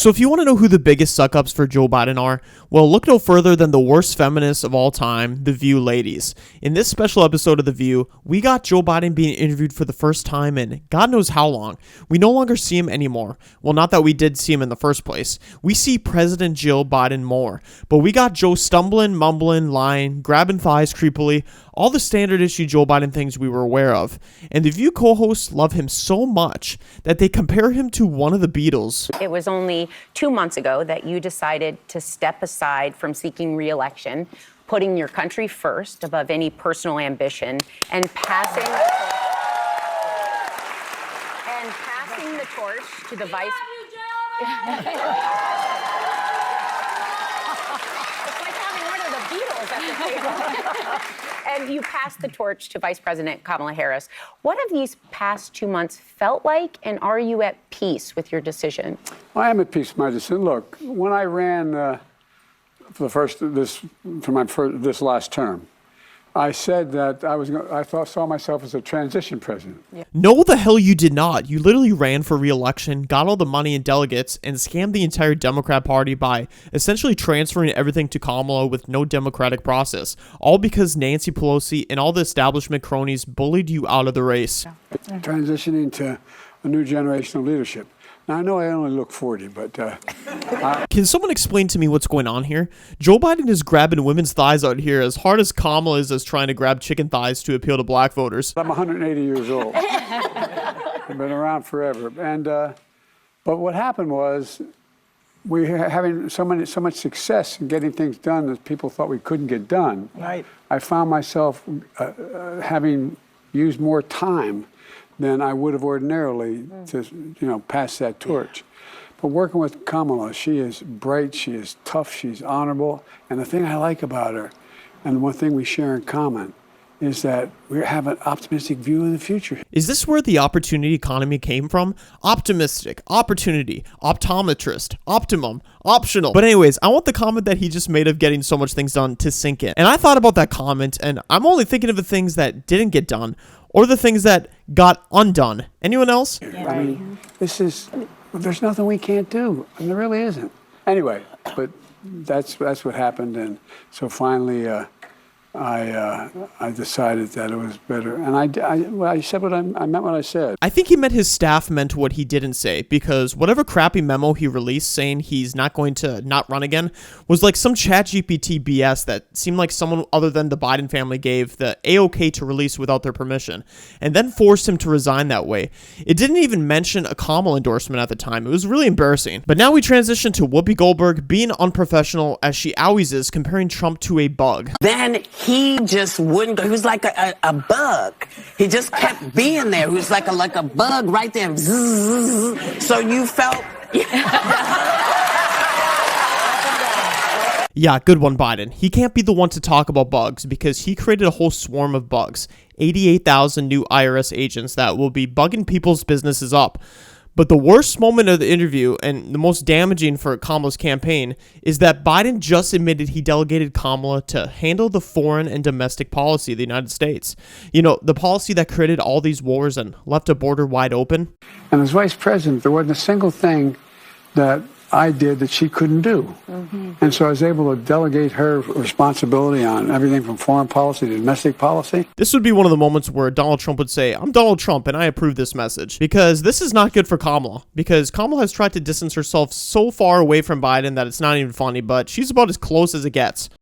So if you want to know who the biggest suck-ups for Joe Biden are, well, look no further than the worst feminists of all time, The View ladies. In this special episode of The View, we got Joe Biden being interviewed for the first time in God knows how long. We no longer see him anymore. Well, not that we did see him in the first place. We see President Jill Biden more. But we got Joe stumbling, mumbling, lying, grabbing thighs creepily, all the standard issue Joe Biden things we were aware of. And The View co-hosts love him so much that they compare him to one of the Beatles. It was only 2 months ago that you decided to step aside from seeking re-election, putting your country first above any personal ambition, and passing the torch to the vice. It's like having one of the Beatles at the table. And you passed the torch to Vice President Kamala Harris. What have these past 2 months felt like, and are you at peace with your decision? I am at peace with my decision. Look, when I ran this last term, I said that I saw myself as a transition president. Yeah. No, the hell you did not. You literally ran for re-election, got all the money and delegates, and scammed the entire Democrat Party by essentially transferring everything to Kamala with no democratic process, all because Nancy Pelosi and all the establishment cronies bullied you out of the race. Transitioning to a new generation of leadership. Now, I know I only look 40, but... Can someone explain to me what's going on here? Joe Biden is grabbing women's thighs out here as hard as Kamala is as trying to grab chicken thighs to appeal to black voters. I'm 180 years old. I've been around forever. And but what happened was we were having so much success in getting things done that people thought we couldn't get done. Right. I found myself having used more time than I would have ordinarily to, pass that torch. But working with Kamala, she is bright, she is tough, she's honorable. And the thing I like about her, and the one thing we share in common, is that we have an optimistic view of the future. Is this where the opportunity economy came from? Optimistic, opportunity, optometrist, optimum, optional. But anyways, I want the comment that he just made of getting so much things done to sink in. And I thought about that comment, and I'm only thinking of the things that didn't get done, or the things that got undone. Anyone else? I mean, there's nothing we can't do. And there really isn't. Anyway, but that's what happened. And so finally, I decided that it was better. And I said I meant what I said. I think he meant his staff meant what he didn't say, because whatever crappy memo he released saying he's not going to not run again was like some ChatGPT BS that seemed like someone other than the Biden family gave the A-OK to release without their permission, and then forced him to resign that way. It didn't even mention a Kamala endorsement at the time. It was really embarrassing. But now we transition to Whoopi Goldberg being unprofessional, as she always is, comparing Trump to a bug. Then he just wouldn't go. He was like a bug. He just kept being there. He was like a bug right there. So you felt... Yeah, good one, Biden. He can't be the one to talk about bugs because he created a whole swarm of bugs. 88,000 new IRS agents that will be bugging people's businesses up. But the worst moment of the interview, and the most damaging for Kamala's campaign, is that Biden just admitted he delegated Kamala to handle the foreign and domestic policy of the United States. You know, the policy that created all these wars and left a border wide open. And as vice president, there wasn't a single thing that I did that she couldn't do. Mm-hmm. And so I was able to delegate her responsibility on everything from foreign policy to domestic policy. This would be one of the moments where Donald Trump would say, "I'm Donald Trump and I approve this message." Because this is not good for Kamala. Because Kamala has tried to distance herself so far away from Biden that it's not even funny, but she's about as close as it gets.